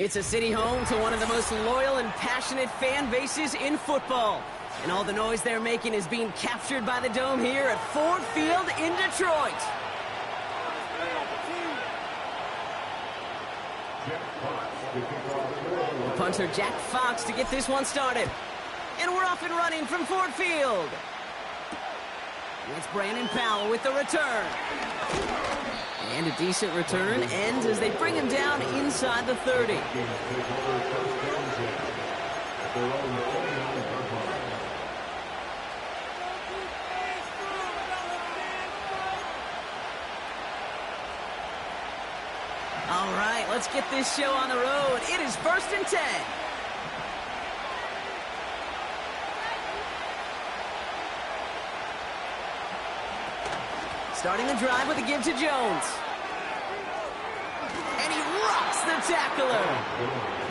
It's a city home to one of the most loyal and passionate fan bases in football. And all the noise they're making is being captured by the Dome here at Ford Field in Detroit. The punter Jack Fox to get this one started. And we're off and running from Ford Field. It's Brandon Powell with the return. And a decent return ends as they bring him down inside the 30. All right, let's get this show on the road. It is 1st and 10. Starting the drive with a give to Jones. And he rocks the tackler.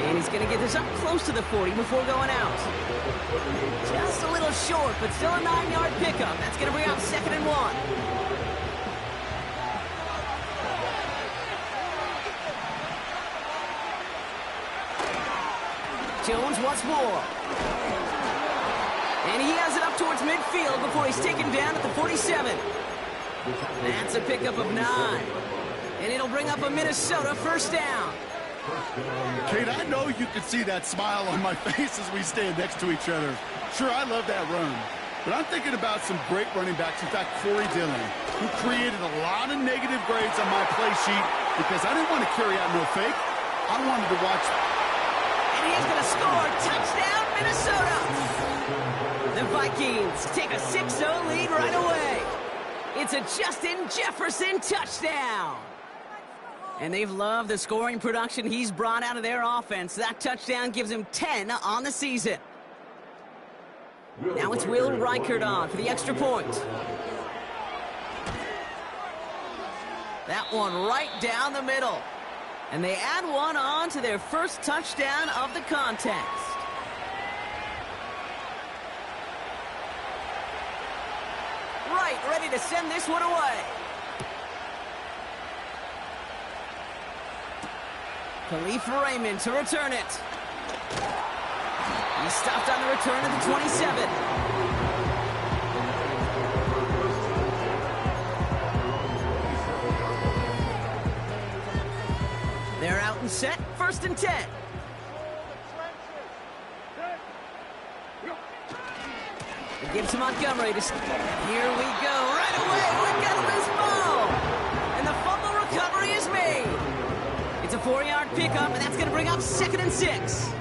And he's going to get this up close to the 40 before going out. Just a little short, but still a 9-yard pickup. That's going to bring out 2nd and 1. Jones once more. And he has it up towards midfield before he's taken down at the 47. That's a pickup of 9. And it'll bring up a Minnesota 1st down. Kate, I know you can see that smile on my face as we stand next to each other. Sure, I love that run. But I'm thinking about some great running backs. In fact, Corey Dillon, who created a lot of negative grades on my play sheet because I didn't want to carry out no fake. I wanted to watch. And he's going to score. Touchdown, Minnesota. The Vikings take a 6-0 lead right away. It's a Justin Jefferson touchdown. And they've loved the scoring production he's brought out of their offense. That touchdown gives him 10 on the season. Now it's Will Reichert on for the extra point. That one right down the middle. And they add one on to their first touchdown of the contest. Right, ready to send this one away. Khalif Raymond to return it. He stopped on the return at the 27. They're out and set, 1st and 10. They give to Montgomery. Here we go. Right away, we've got a loose ball. And the fumble recovery is made. It's a 4-yard pickup, and that's going to bring up 2nd and 6.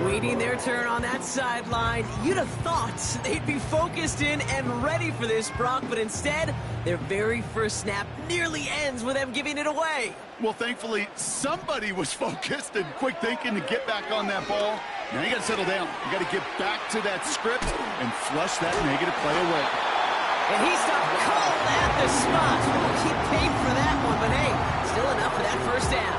Waiting their turn on that sideline. You'd have thought they'd be focused in and ready for this, Brock, but instead, their very first snap nearly ends with them giving it away. Well, thankfully, somebody was focused and quick thinking to get back on that ball. Now you got to settle down. You got to get back to that script and flush that negative play away. And he stopped cold at the spot. We'll keep paid for that one, but hey, still enough for that 1st down.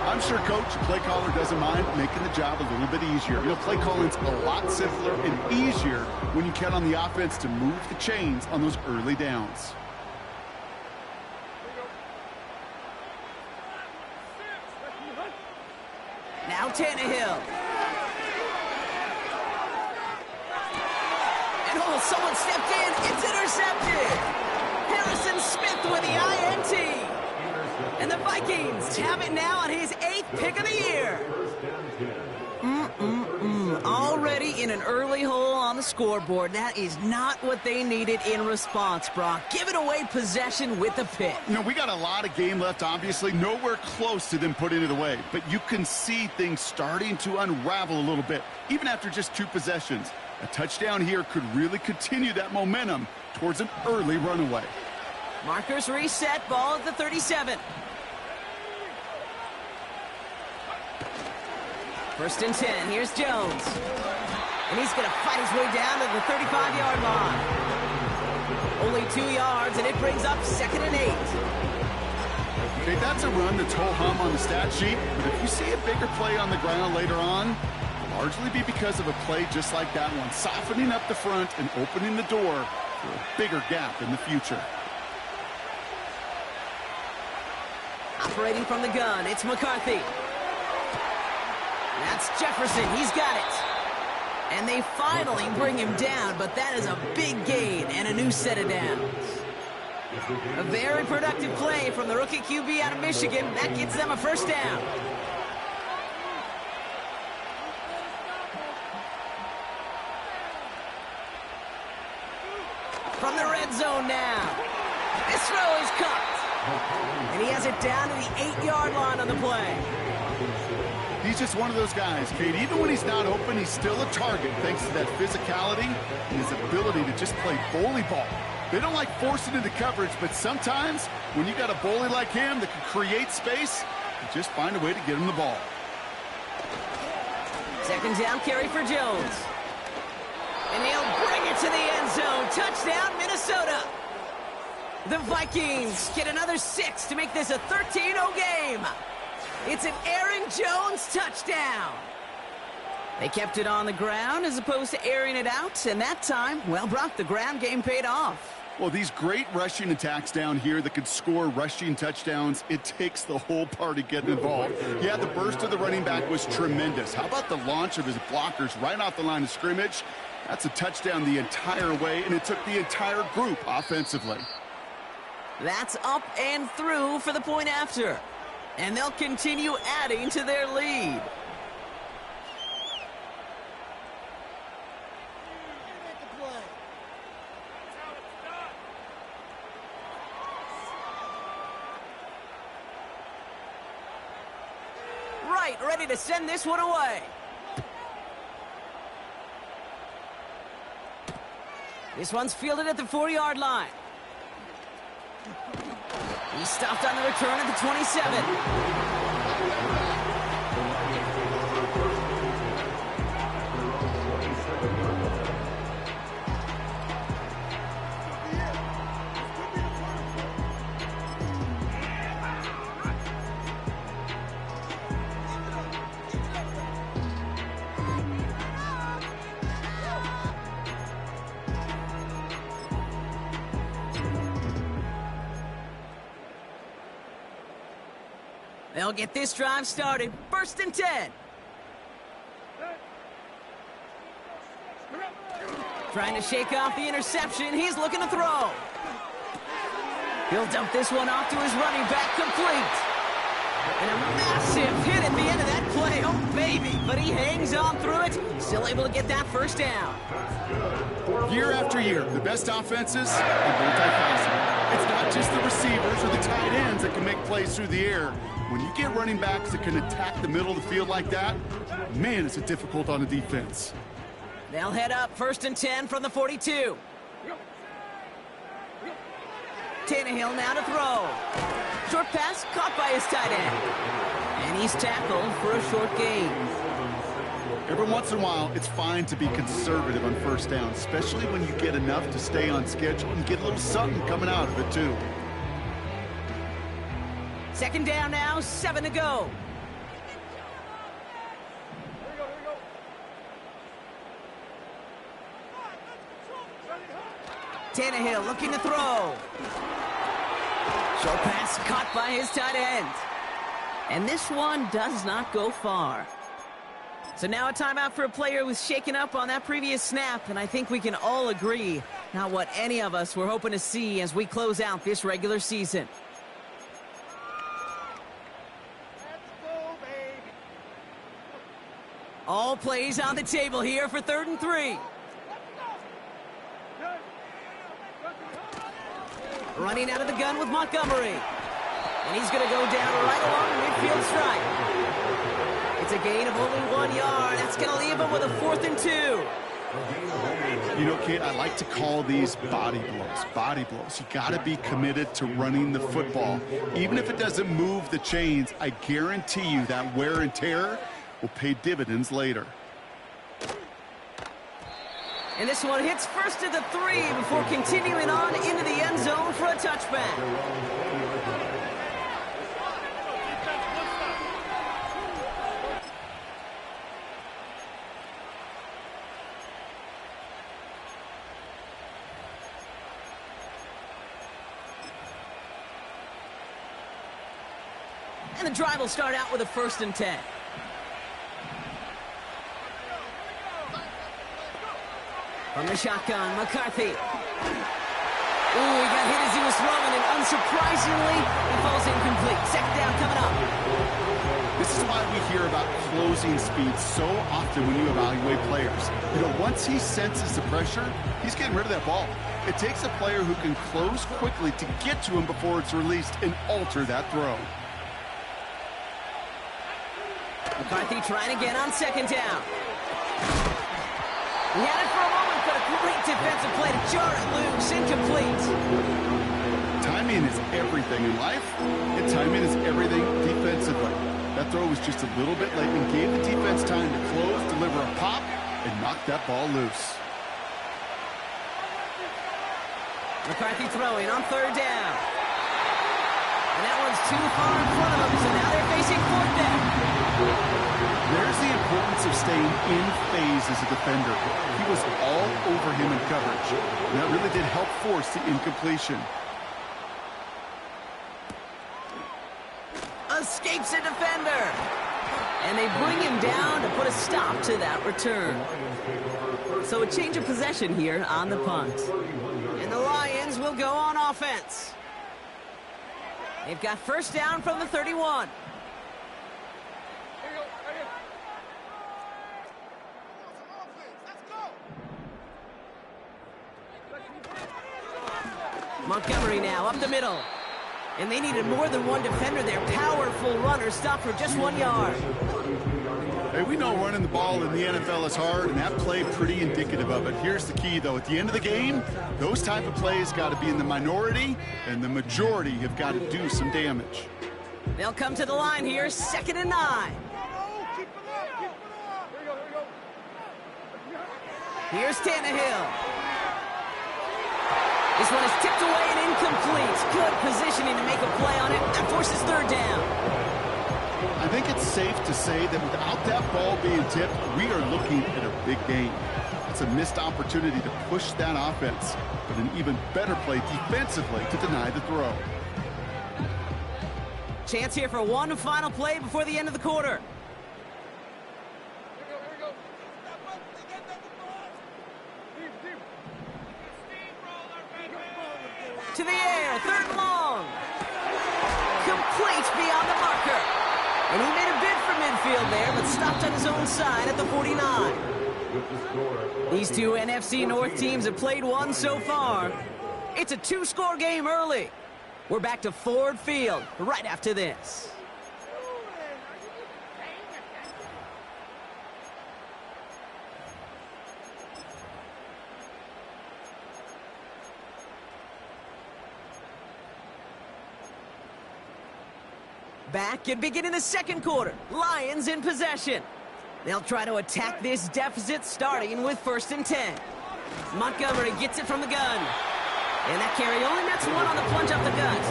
I'm sure Coach, play caller, doesn't mind making the job a little bit easier. You know, play calling's a lot simpler and easier when you count on the offense to move the chains on those early downs. Now Tannehill. And oh, someone stepped in. It's intercepted. Harrison Smith with the INT. And the Vikings have it now on his 8th pick of the year. Already in an early hole on the scoreboard. That is not what they needed in response, Brock. Giving away possession with the pick. You know, we got a lot of game left, obviously. Nowhere close to them putting it away. But you can see things starting to unravel a little bit, even after just 2 possessions. A touchdown here could really continue that momentum towards an early runaway. Markers reset, ball at the 37. 1st and 10, here's Jones. And he's going to fight his way down to the 35-yard line. Only 2 yards, and it brings up 2nd and 8. Okay, that's a run that's ho-hum on the stat sheet, but if you see a bigger play on the ground later on, it'll largely be because of a play just like that one, softening up the front and opening the door for a bigger gap in the future. Operating from the gun, it's McCarthy. That's Jefferson. He's got it. And they finally bring him down, but that is a big gain and a new set of downs. A very productive play from the rookie QB out of Michigan. That gets them a first down. From the red zone now. This throw is caught. And he has it down to the 8-yard line on the play. He's just one of those guys, Kate. Even when he's not open, he's still a target thanks to that physicality and his ability to just play bully ball. They don't like forcing into coverage, but sometimes when you got a bully like him that can create space, you just find a way to get him the ball. Second down carry for Jones. And he'll bring it to the end zone. Touchdown, Minnesota. The Vikings get another 6 to make this a 13-0 game. It's an Aaron Jones touchdown. They kept it on the ground as opposed to airing it out, and that time, well, Brock, the ground game paid off. Well, these great rushing attacks down here that could score rushing touchdowns, it takes the whole party getting involved. Yeah, the burst of the running back was tremendous. How about the launch of his blockers right off the line of scrimmage? That's a touchdown the entire way, and it took the entire group offensively. That's up and through for the point after. And they'll continue adding to their lead. Right, ready to send this one away. This one's fielded at the 4-yard line. He stopped on the return at the 27. They'll get this drive started. First and 10. Trying to shake off the interception. He's looking to throw. He'll dump this one off to his running back, complete. And a massive hit at the end of that play. Oh, baby. But he hangs on through it. Still able to get that first down. Year after year, the best offenses are multifaceted. It's not just the receivers or the tight ends that can make plays through the air. When you get running backs that can attack the middle of the field like that, man, it's difficult on the defense. They'll head up first and 10 from the 42. Tannehill now to throw. Short pass caught by his tight end. And he's tackled for a short gain. Every once in a while, it's fine to be conservative on first down, especially when you get enough to stay on schedule and get a little something coming out of it, too. Second down now, 7 to go. Tannehill looking to throw. Short pass caught by his tight end. And this one does not go far. So now a timeout for a player who was shaken up on that previous snap, and I think we can all agree, not what any of us were hoping to see as we close out this regular season. All plays on the table here for 3rd and 3. Running out of the gun with Montgomery. And he's going to go down right along the midfield stripe. It's a gain of only 1 yard. That's going to leave him with a 4th and 2. You know, Kate, I like to call these body blows. Body blows. You got to be committed to running the football. Even if it doesn't move the chains, I guarantee you that wear and tear will pay dividends later. And this one hits first at the 3 before continuing on into the end zone for a touchback. And the drive will start out with a 1st and 10. From the shotgun, McCarthy. Ooh, he got hit as he was throwing, and unsurprisingly, he falls incomplete. 2nd down coming up. This is why we hear about closing speed so often when you evaluate players. You know, once he senses the pressure, he's getting rid of that ball. It takes a player who can close quickly to get to him before it's released and alter that throw. McCarthy trying again on 2nd down. He had it for a moment, but a great defensive play to jar it loose. Incomplete. Timing is everything in life, and timing is everything defensively. That throw was just a little bit late and gave the defense time to close, deliver a pop, and knock that ball loose. McCarthy throwing on 3rd down. And that one's too far in front of them, so now they're facing 4th down. There's the importance of staying in phase as a defender. He was all over him in coverage. And that really did help force the incompletion. Escapes a defender. And they bring him down to put a stop to that return. So a change of possession here on the punt. And the Lions will go on offense. They've got 1st down from the 31. Montgomery now up the middle. And they needed more than one defender. Their powerful runner stopped for just 1 yard. Hey, we know running the ball in the NFL is hard, and that play pretty indicative of it. Here's the key, though. At the end of the game, those type of plays got to be in the minority, and the majority have got to do some damage. They'll come to the line here, 2nd and 9. Here's Tannehill. This one is tipped away and incomplete. Good positioning to make a play on it. That forces 3rd down. I think it's safe to say that without that ball being tipped, we are looking at a big game. It's a missed opportunity to push that offense, but an even better play defensively to deny the throw. Chance here for one final play before the end of the quarter. To the air, 3rd and long. Complete beyond the marker. And he made a bid for midfield there, but stopped on his own side at the 49. These two NFC North teams have played one so far. It's a 2-score game early. We're back to Ford Field right after this. Back and beginning the 2nd quarter. Lions in possession. They'll try to attack this deficit starting with 1st and 10. Montgomery gets it from the gun. And that carry only nets 1 on the plunge up the gut.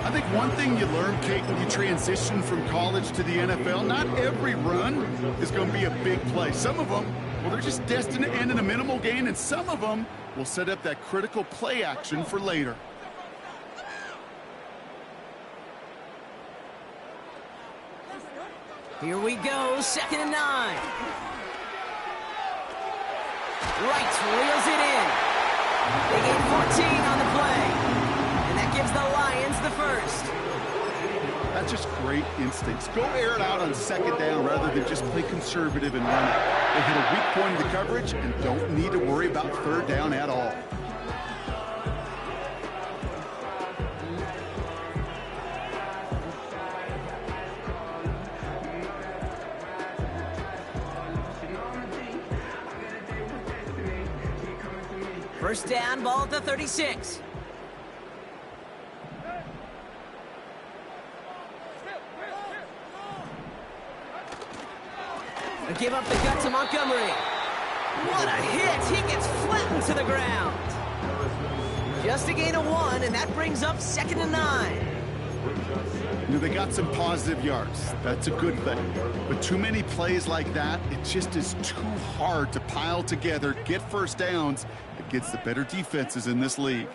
I think one thing you learn, Kate, when you transition from college to the NFL, not every run is going to be a big play. Some of them, well, they're just destined to end in a minimal gain, and some of them will set up that critical play action for later. Here we go, 2nd and 9. Wright reels it in. They gain 14 on the play. And that gives the Lions the 1st. That's just great instincts. Go air it out on 2nd down rather than just play conservative and run it. They hit a weak point in the coverage and don't need to worry about 3rd down at all. First down, ball at the 36. They give up the gut to Montgomery. What a hit! He gets flattened to the ground. Just a gain of 1, and that brings up 2nd and 9. You know, they got some positive yards. That's a good thing. But too many plays like that, it just is too hard to pile together, get 1st downs against the better defenses in this league.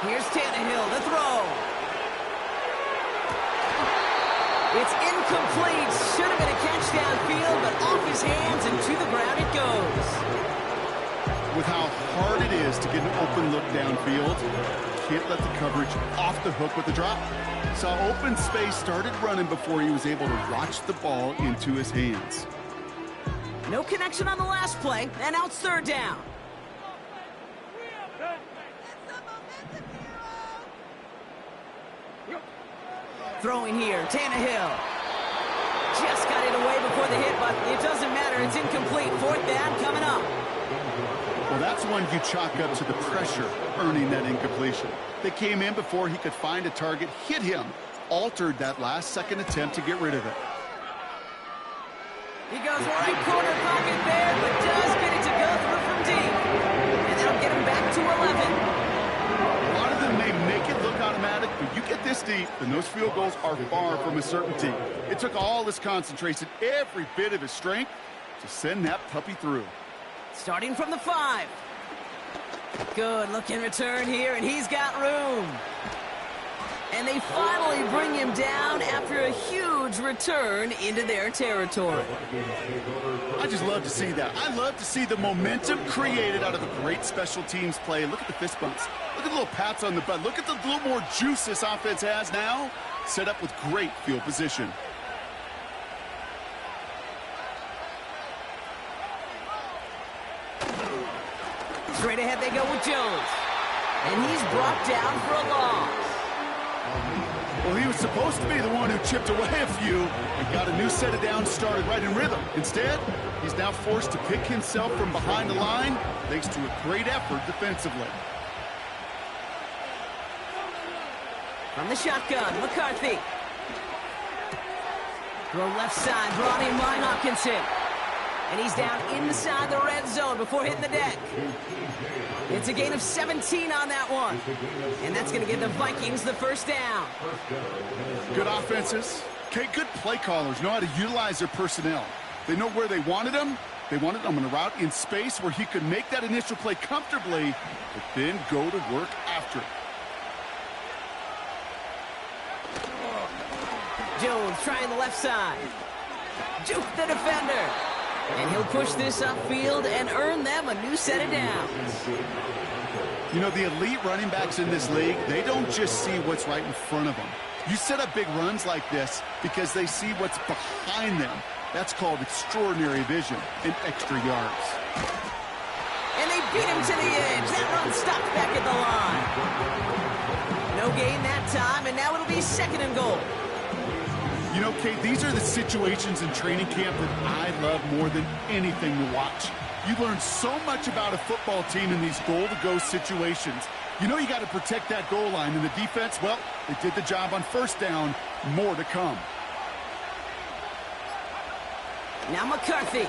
Here's Tannehill, the throw. It's incomplete. Should have been a catch downfield, but off his hands and to the ground it goes. With how hard it is to get an open look downfield, can't let the coverage off the hook with the drop. Saw open space, started running before he was able to watch the ball into his hands. No connection on the last play, and now it's third down. Throwing here, Tannehill. Just got it away before the hit, but it doesn't matter. It's incomplete. Fourth down coming up. Well, that's one you chalk up to the pressure earning that incompletion. They came in before he could find a target, hit him, altered that last-second attempt to get rid of it. He goes right corner pocket there, but does get it to go through from deep. And that'll get him back to 11. A lot of them may make it look automatic, but you get this deep, and those field goals are far from a certainty. It took all his concentration, every bit of his strength, to send that puppy through. Starting from the 5. Good looking return here, and he's got room. And they finally bring him down after a huge return into their territory. I just love to see that. I love to see the momentum created out of a great special teams play. Look at the fist bumps. Look at the little pats on the butt. Look at the little more juice this offense has now. Set up with great field position. Straight ahead they go with Jones. And he's brought down for a loss. Well, he was supposed to be the one who chipped away a few and got a new set of downs started right in rhythm. Instead, he's now forced to pick himself from behind the line thanks to a great effort defensively. From the shotgun, McCarthy. Throw left side, brought in by Hopkinson. And he's down inside the red zone before hitting the deck. It's a gain of 17 on that one. And that's going to give the Vikings the first down. Good offenses. Okay, good play callers know how to utilize their personnel. They know where they wanted them. They wanted them on a route in space where he could make that initial play comfortably, but then go to work after it. Jones trying the left side. Juke the defender. And he'll push this upfield and earn them a new set of downs. You know, the elite running backs in this league, they don't just see what's right in front of them. You set up big runs like this because they see what's behind them. That's called extraordinary vision and extra yards. And they beat him to the edge. That run stopped back at the line. No gain that time, and now it'll be second and goal. You know, Kate, these are the situations in training camp that I love more than anything to watch. You learn so much about a football team in these goal-to-go situations. You know you got to protect that goal line, and the defense, well, they did the job on first down. More to come. Now McCarthy.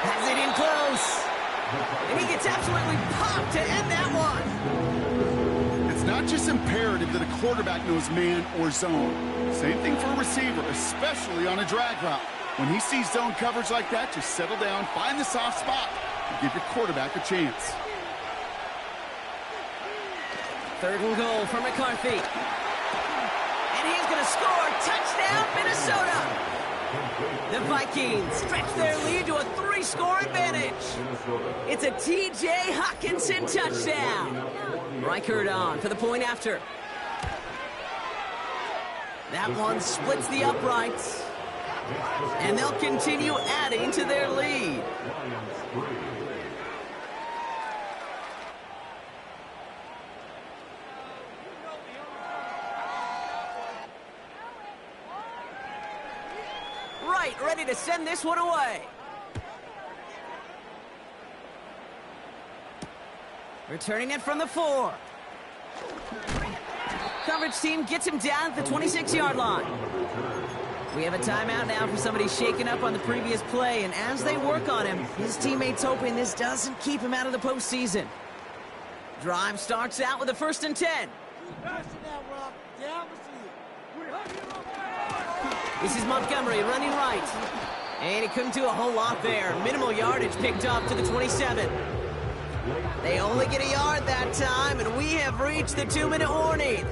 Has it in close. And he gets absolutely popped to end that one. It's not just imperative that a quarterback knows man or zone. Same thing for a receiver, especially on a drag route. When he sees zone coverage like that, just settle down, find the soft spot, and give your quarterback a chance. Third and goal for McCarthy. And he's going to score. Touchdown, Minnesota. The Vikings stretch their lead to a 3-score advantage. It's a T.J. Hockenson touchdown. Reichert on for the point after. That one splits the uprights. And they'll continue adding to their lead. Right, ready to send this one away. Returning it from the 4. Coverage team gets him down at the 26-yard line. We have a timeout now for somebody shaken up on the previous play, and as they work on him, his teammates hoping this doesn't keep him out of the postseason. Drive starts out with a 1st and 10. This is Montgomery running right. And he couldn't do a whole lot there. Minimal yardage picked up to the 27. They only get a yard that time, and we have reached the 2-minute warning.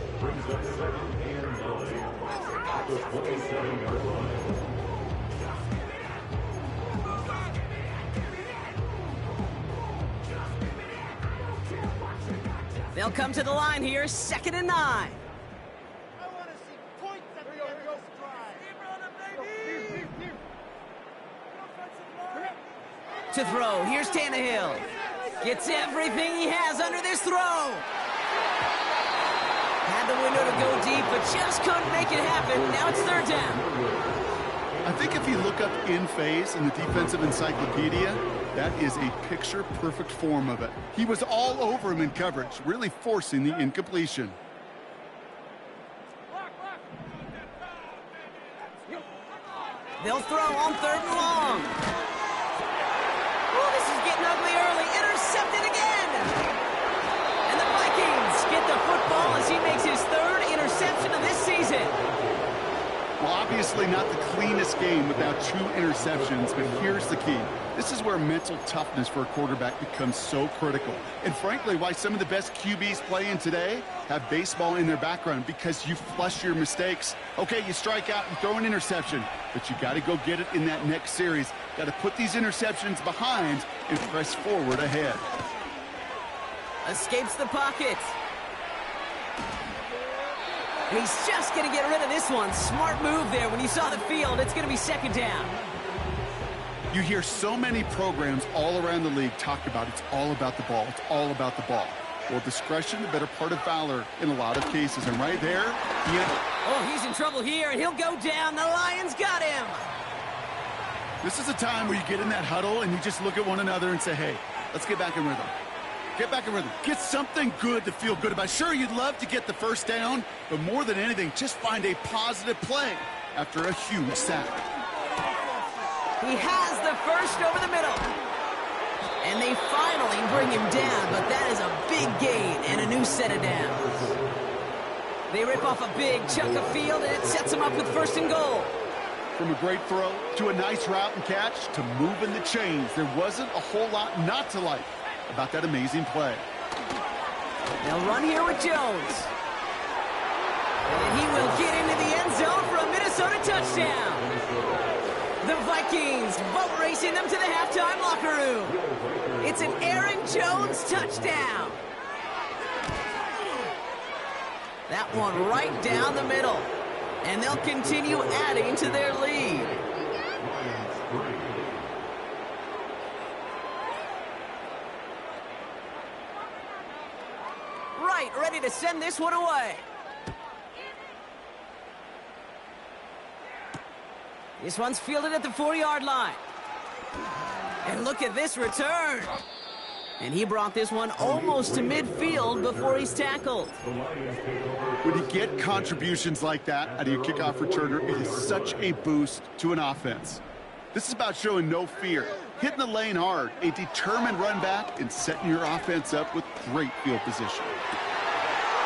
They'll come to the line here, 2nd and 9. I want to see points at the end of this drive. To throw, here's Tannehill. Gets everything he has under this throw. Had the window to go deep, but just couldn't make it happen. Now it's 3rd down. I think if you look up in phase in the defensive encyclopedia, that is a picture-perfect form of it. He was all over him in coverage, really forcing the incompletion. They'll throw on 3rd and long. Oh, this is getting ugly early. Intercepted again. And the Vikings get the football as he makes his 3rd interception of this season. Well, obviously not the cleanest game without 2 interceptions, but here's the key. This is where mental toughness for a quarterback becomes so critical. And frankly, why some of the best QBs playing today have baseball in their background, because you flush your mistakes. Okay, you strike out and throw an interception, but you got to go get it in that next series. Got to put these interceptions behind and press forward ahead. Escapes the pocket. He's just going to get rid of this one. Smart move there. When you saw the field, it's going to be 2nd down. You hear so many programs all around the league talk about it's all about the ball. It's all about the ball. Well, discretion, the better part of valor in a lot of cases. And right there, oh, he's in trouble here, and he'll go down. The Lions got him. This is a time where you get in that huddle and you just look at one another and say, hey, let's get back in rhythm. Get back in rhythm. Get something good to feel good about. Sure, you'd love to get the 1st down, but more than anything, just find a positive play after a huge sack. He has the 1st over the middle. And they finally bring him down, but that is a big gain and a new set of downs. They rip off a big chunk of field, and it sets them up with 1st and goal. From a great throw to a nice route and catch to moving the chains, there wasn't a whole lot not to like about that amazing play. They'll run here with Jones. And he will get into the end zone for a Minnesota touchdown. The Vikings boat racing them to the halftime locker room. It's an Aaron Jones touchdown. That one right down the middle. And they'll continue adding to their lead. Right, ready to send this one away. This one's fielded at the 4-yard line. And look at this return. And he brought this one almost to midfield before he's tackled. When you get contributions like that out of your kickoff returner, it is such a boost to an offense. This is about showing no fear, hitting the lane hard, a determined run back, and setting your offense up with great field position.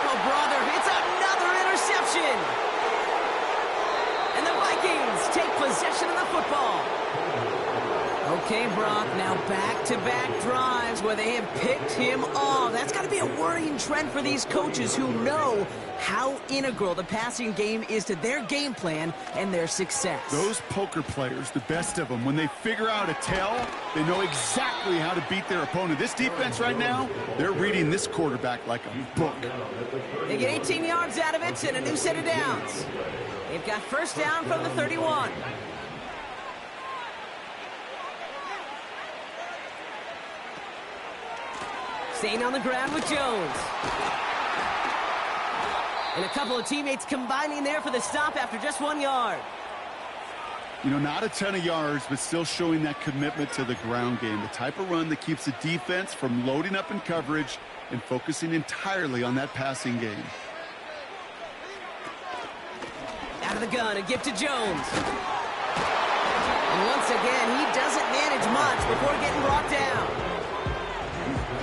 Oh, brother, it's another interception. And the Vikings take possession of the football. Okay, Brock, now back-to-back drives where they have picked him off. That's got to be a worrying trend for these coaches who know how integral the passing game is to their game plan and their success. Those poker players, the best of them, when they figure out a tell, they know exactly how to beat their opponent. This defense right now, they're reading this quarterback like a book. They get 18 yards out of it and a new set of downs. They've got 1st down from the 31. Staying on the ground with Jones. And a couple of teammates combining there for the stop after just 1 yard. You know, not a ton of yards, but still showing that commitment to the ground game. The type of run that keeps the defense from loading up in coverage and focusing entirely on that passing game. Out of the gun, a gift to Jones. And once again, he doesn't manage much before getting brought down.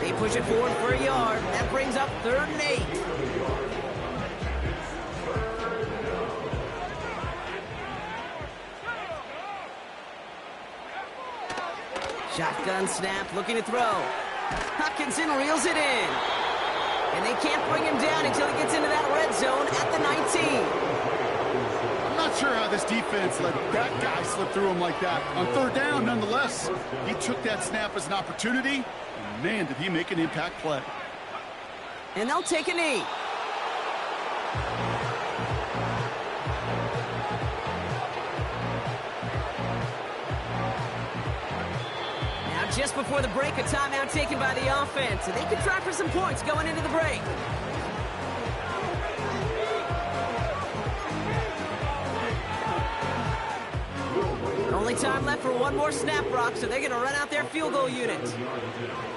They push it forward for a yard. That brings up 3rd and 8. Shotgun snap, looking to throw. Hutchinson reels it in. And they can't bring him down until he gets into that red zone at the 19. I'm not sure how this defense let that guy slip through him like that. On third down, nonetheless, he took that snap as an opportunity, and man, did he make an impact play. And they'll take a knee. Now, just before the break, a timeout taken by the offense, and they can try for some points going into the break. Only time left for one more snap, Brock, so they're going to run out their field goal unit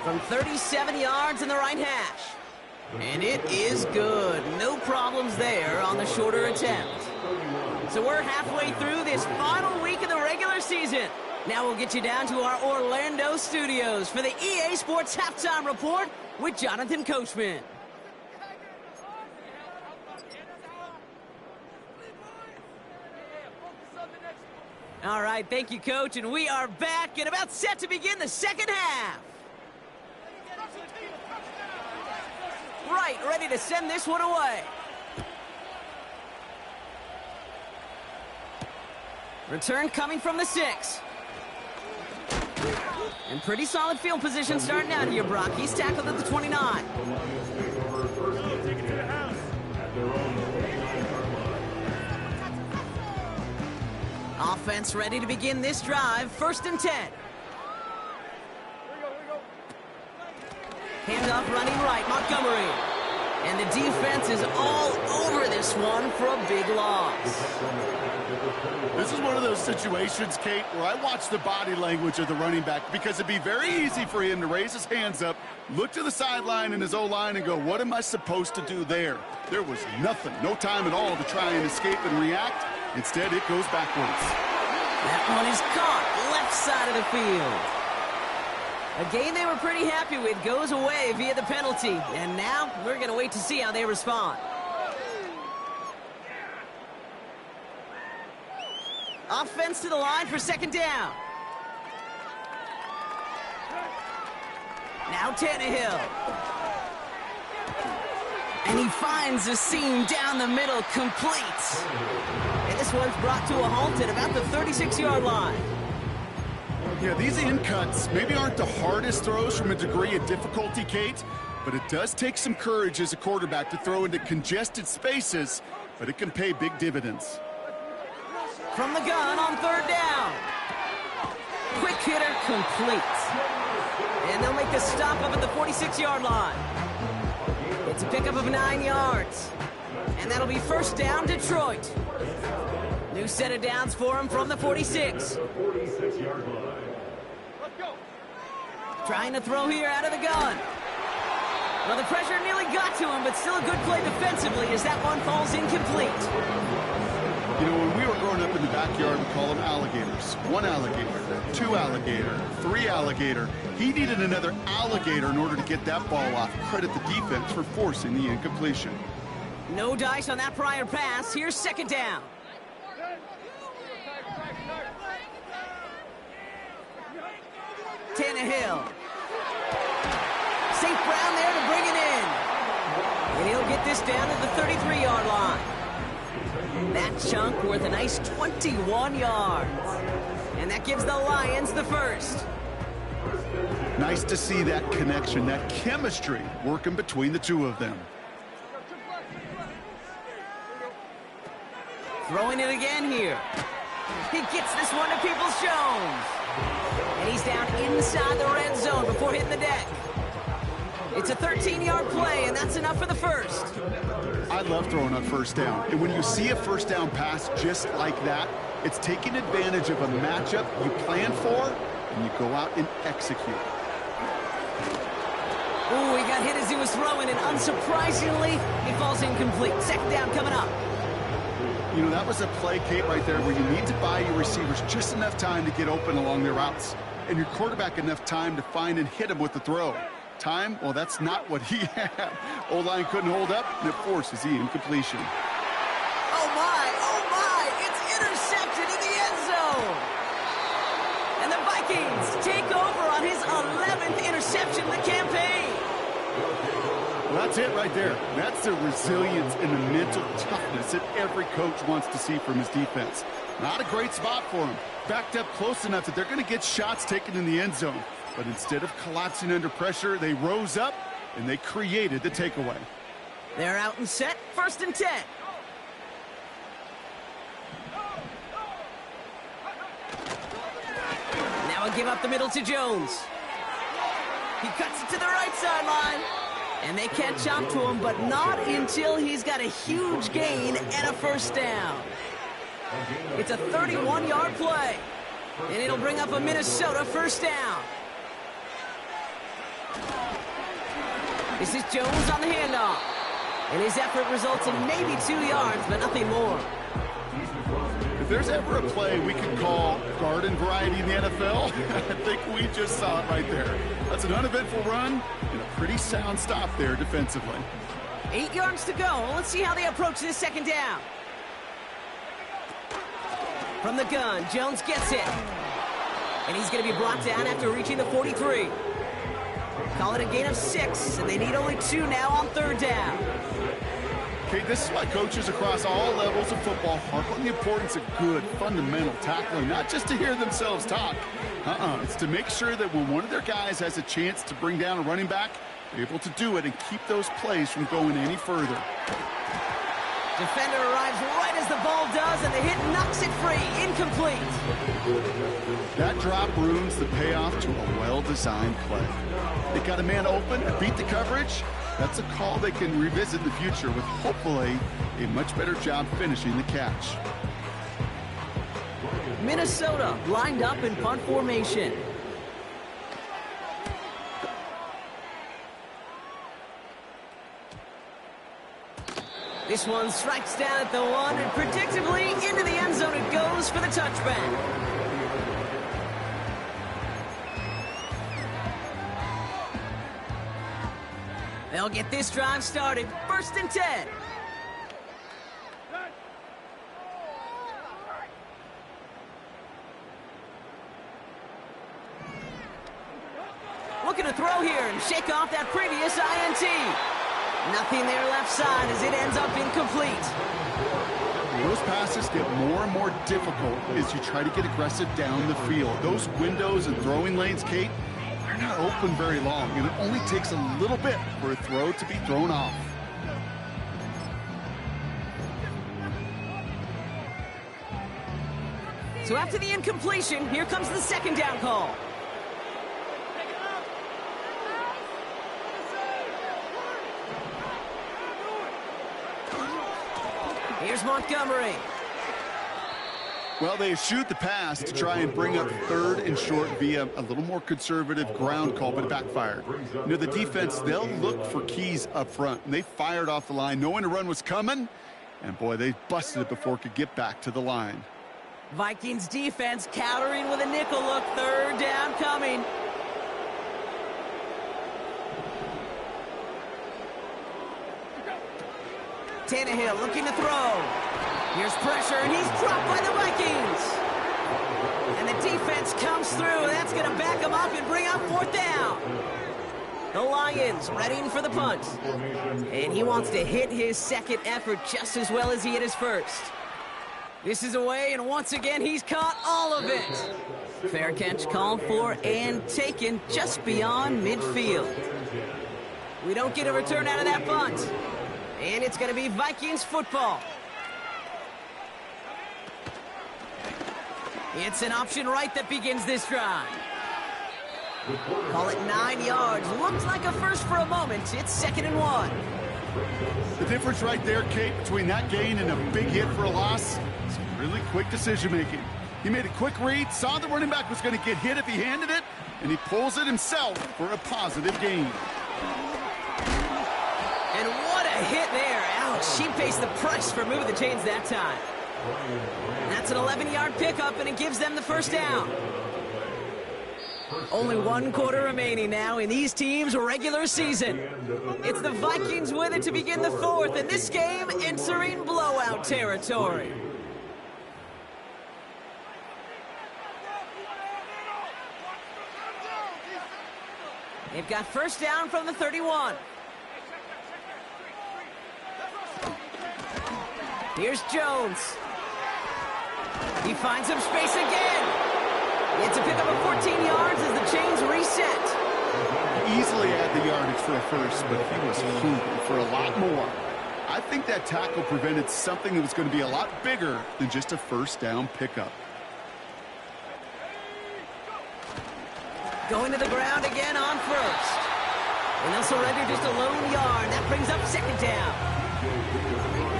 from 37 yards in the right hash. And it is good. No problems there on the shorter attempt. So we're halfway through this final week of the regular season. Now we'll get you down to our Orlando studios for the EA Sports Halftime Report with Jonathan Coachman. All right, thank you, Coach, and we are back and about set to begin the second half. Right, ready to send this one away. Return coming from the 6. And pretty solid field position starting out here, Brock. He's tackled at the 29. Offense ready to begin this drive. 1st and 10. Handoff running right, Montgomery. And the defense is all over this one for a big loss. This is one of those situations, Kate, where I watch the body language of the running back because it'd be very easy for him to raise his hands up, look to the sideline in his O-line and go, what am I supposed to do there? There was nothing, no time at all to try and escape and react. Instead, it goes backwards. That one is caught left side of the field. A game they were pretty happy with goes away via the penalty. And now we're going to wait to see how they respond. Offense to the line for 2nd down. Now Tannehill. And he finds a seam down the middle, complete. And this one's brought to a halt at about the 36-yard line. Yeah, these in cuts maybe aren't the hardest throws from a degree of difficulty, Kate, but it does take some courage as a quarterback to throw into congested spaces, but it can pay big dividends. From the gun on 3rd down. Quick hitter complete. And they'll make the stop up at the 46-yard line. It's a pickup of 9 yards. And that'll be 1st down, Detroit. New set of downs for him from the 46. Trying to throw here out of the gun. Well, the pressure nearly got to him, but still a good play defensively as that one falls incomplete. You know, when we were growing up in the backyard, we call them alligators. 1 alligator, 2 alligator, 3 alligator. He needed another alligator in order to get that ball off. Credit the defense for forcing the incompletion. No dice on that prior pass. Here's 2nd down. Tannehill. St. Brown there to bring it in. And he'll get this down to the 33-yard line. That chunk worth a nice 21 yards. And that gives the Lions the 1st. Nice to see that connection, that chemistry working between the two of them. Throwing it again here. He gets this one to Peoples-Jones. And he's down inside the red zone before hitting the deck. It's a 13-yard play, and that's enough for the 1st. I love throwing on 1st down. And when you see a 1st down pass just like that, it's taking advantage of a matchup you plan for, and you go out and execute. Ooh, he got hit as he was throwing, and unsurprisingly, he falls incomplete. 2nd down coming up. You know, that was a play, Kate, right there where you need to buy your receivers just enough time to get open along their routes, and your quarterback enough time to find and hit him with the throw. Time, well, that's not what he had. O-line couldn't hold up, and it forces the incompletion. Oh, my, it's intercepted in the end zone. And the Vikings take over on his 11th interception of the campaign. Well, that's it right there. That's the resilience and the mental toughness that every coach wants to see from his defense. Not a great spot for him. Backed up close enough that they're going to get shots taken in the end zone. But instead of collapsing under pressure, they rose up and they created the takeaway. They're out and set, 1st and 10. Now a give up the middle to Jones. He cuts it to the right sideline. And they catch up to him, but not until he's got a huge gain and a 1st down. It's a 31-yard play. And it'll bring up a Minnesota 1st down. This is Jones on the handoff. And his effort results in maybe 2 yards, but nothing more. If there's ever a play we can call garden variety in the NFL, I think we just saw it right there. That's an uneventful run and a pretty sound stop there defensively. 8 yards to go. Let's see how they approach this 2nd down. From the gun, Jones gets it. And he's going to be brought down after reaching the 43. Call it a gain of 6, and they need only 2 now on 3rd down. Okay, this is why coaches across all levels of football harp on the importance of good, fundamental tackling, not just to hear themselves talk. It's to make sure that when one of their guys has a chance to bring down a running back, they're able to do it and keep those plays from going any further. Defender arrives right as the ball does, and the hit knocks it free. Incomplete. That drop ruins the payoff to a well-designed play. They got a man open and beat the coverage. That's a call they can revisit in the future with hopefully a much better job finishing the catch. Minnesota lined up in punt formation. This one strikes down at the 1, and predictably into the end zone it goes for the touchback. They'll get this drive started. 1st and 10. Looking to throw here and shake off that previous INT. Nothing there left side as it ends up incomplete. Those passes get more and more difficult as you try to get aggressive down the field. Those windows and throwing lanes, Kate, they're not open very long, and it only takes a little bit for a throw to be thrown off. So after the incompletion, here comes the 2nd down call. Here's Montgomery. Well, they shoot the pass to try and bring up 3rd and short via a little more conservative ground call, but it backfired. You know, the defense, they'll look for keys up front, and they fired off the line knowing a run was coming, and boy, they busted it before it could get back to the line. Vikings defense countering with a nickel look. 3rd down coming. Tannehill looking to throw. Here's pressure, and he's dropped by the Vikings. And the defense comes through. That's going to back him up and bring up 4th down. The Lions readying for the punt. And he wants to hit his 2nd effort just as well as he hit his 1st. This is away, and once again, he's caught all of it. Fair catch called for and taken just beyond midfield. We don't get a return out of that punt. And it's going to be Vikings football. It's an option right that begins this drive. Call it 9 yards. Looks like a first for a moment. It's 2nd and 1. The difference right there, Kate, between that gain and a big hit for a loss is really quick decision-making. He made a quick read, saw the running back was going to get hit if he handed it, and he pulls it himself for a positive gain. And what a hit there. Ouch, she faced the press for moving the chains that time. That's an 11-yard pickup, and it gives them the 1st down. Only 1 quarter remaining now in these teams' regular season. It's the Vikings with it to begin the 4th, and this game entering blowout territory. They've got first down from the 31. Here's Jones. He finds some space again. It's a pickup of 14 yards as the chains reset. Easily had the yardage for a first, but he was hungry for a lot more. I think that tackle prevented something that was going to be a lot bigger than just a first down pickup. Going to the ground again on first. And they'll surrender just a lone yard. That brings up second down.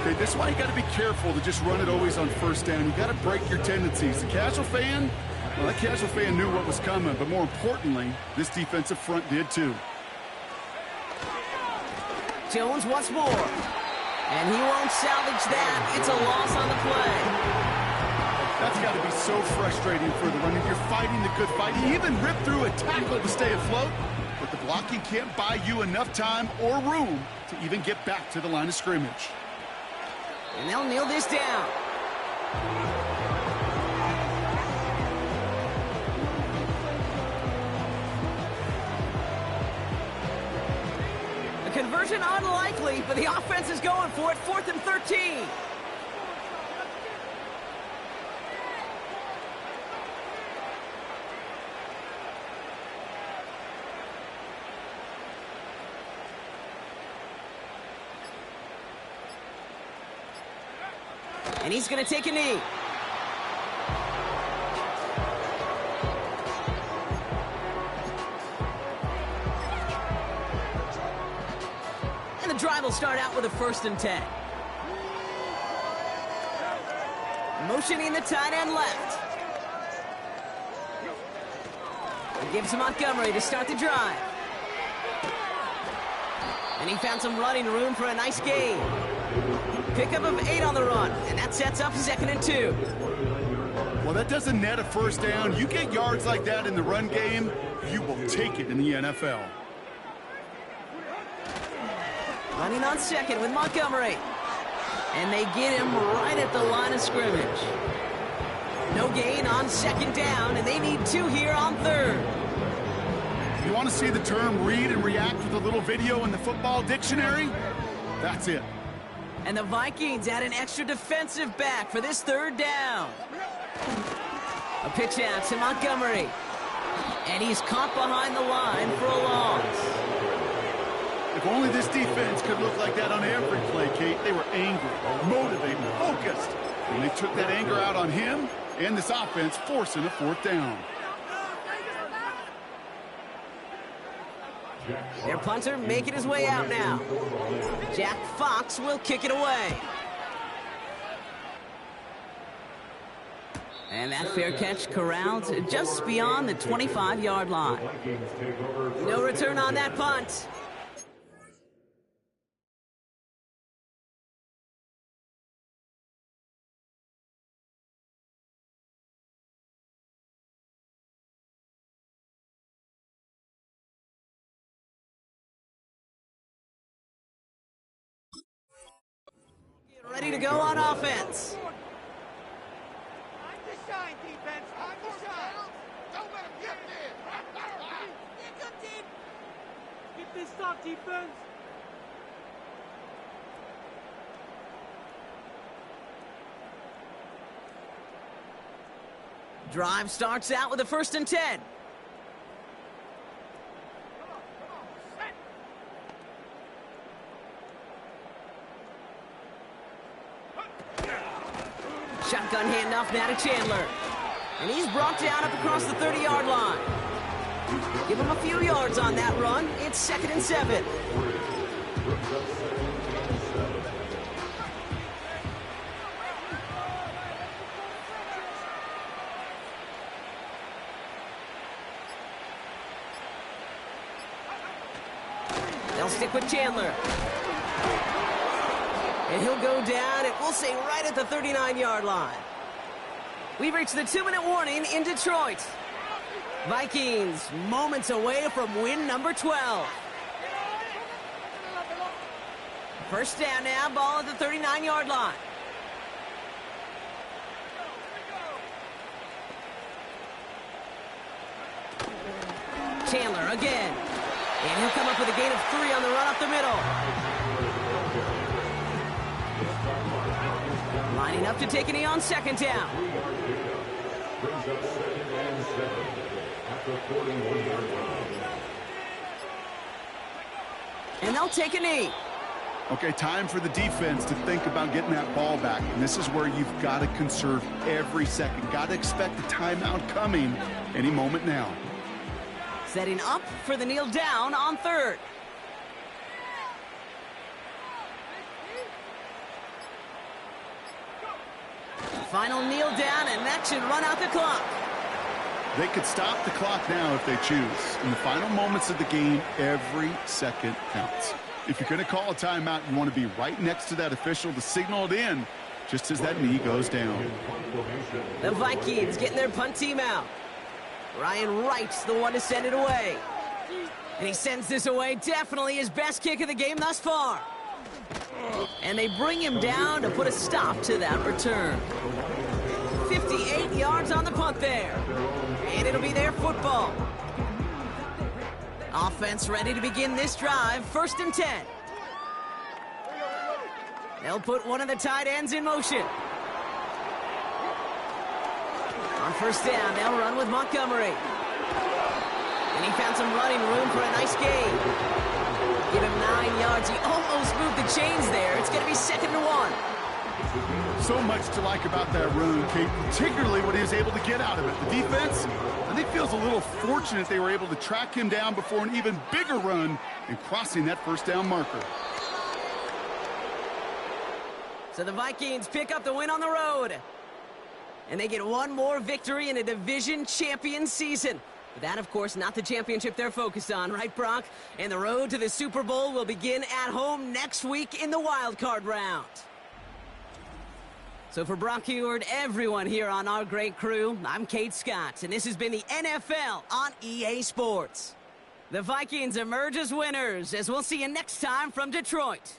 Okay, this is why you got to be careful to just run it always on first down. You got to break your tendencies. The casual fan, well, that casual fan knew what was coming, but more importantly, this defensive front did too. Jones once more. And he won't salvage that. It's a loss on the play. That's got to be so frustrating for the runner. You're fighting the good fight. He even ripped through a tackle to stay afloat, but the blocking can't buy you enough time or room to even get back to the line of scrimmage. And they'll kneel this down. A conversion unlikely, but the offense is going for it. 4th and 13. And he's going to take a knee. And the drive will start out with a 1st and 10. Motioning the tight end left. He gives to Montgomery to start the drive. And he found some running room for a nice gain. Pickup of 8 on the run, and that sets up 2nd and 2. Well, that doesn't net a first down. You get yards like that in the run game, you will take it in the NFL. Running on 2nd with Montgomery. And they get him right at the line of scrimmage. No gain on 2nd down, and they need 2 here on 3rd. You want to see the term read and react with a little video in the football dictionary? That's it. And the Vikings add an extra defensive back for this 3rd down. A pitch out to Montgomery. And he's caught behind the line for a loss. If only this defense could look like that on every play, Kate. They were angry, motivated, focused. And they took that anger out on him and this offense, forcing a 4th down. Their punter making his way out now. Jack Fox will kick it away. And that fair catch corralled just beyond the 25-yard line. No return on that punt. Ready to go on offense. Time to shine, defense. Time to shine. Don't let him get there. Here comes deep. Get this stop, defense. Drive starts out with a 1st and 10. Shotgun handoff now to Chandler. And he's brought down up across the 30-yard line. Give him a few yards on that run. It's 2nd and 7. They'll stick with Chandler. And he'll go down, and we'll say right at the 39-yard line. We've reached the 2-minute warning in Detroit. Vikings moments away from win number 12. First down now, ball at the 39-yard line. Chandler again. And he'll come up with a gain of 3 on the run up the middle. Lining up to take a knee on second down. And they'll take a knee. Okay, time for the defense to think about getting that ball back. And this is where you've got to conserve every second. Got to expect a timeout coming any moment now. Setting up for the kneel down on third. Final kneel down, and that should run out the clock. They could stop the clock now if they choose. In the final moments of the game, every second counts. If you're going to call a timeout, you want to be right next to that official to signal it in just as that knee goes down. The Vikings getting their punt team out. Ryan Wright's the one to send it away. And he sends this away, definitely his best kick of the game thus far. And they bring him down to put a stop to that return. 58 yards on the punt there. And it'll be their football. Offense ready to begin this drive, 1st and 10. They'll put one of the tight ends in motion. On 1st down, they'll run with Montgomery. And he found some running room for a nice gain. Give him 9 yards. He almost moved the chains there. It's going to be 2nd and 1. So much to like about that run, Kate, particularly what he was able to get out of it. The defense, I think, feels a little fortunate they were able to track him down before an even bigger run and crossing that 1st down marker. So the Vikings pick up the win on the road. And they get one more victory in a division champion season. But that, of course, not the championship they're focused on, right, Brock? And the road to the Super Bowl will begin at home next week in the wild card round. So for Brock Heward, everyone here on our great crew, I'm Kate Scott, and this has been the NFL on EA Sports. The Vikings emerge as winners, as we'll see you next time from Detroit.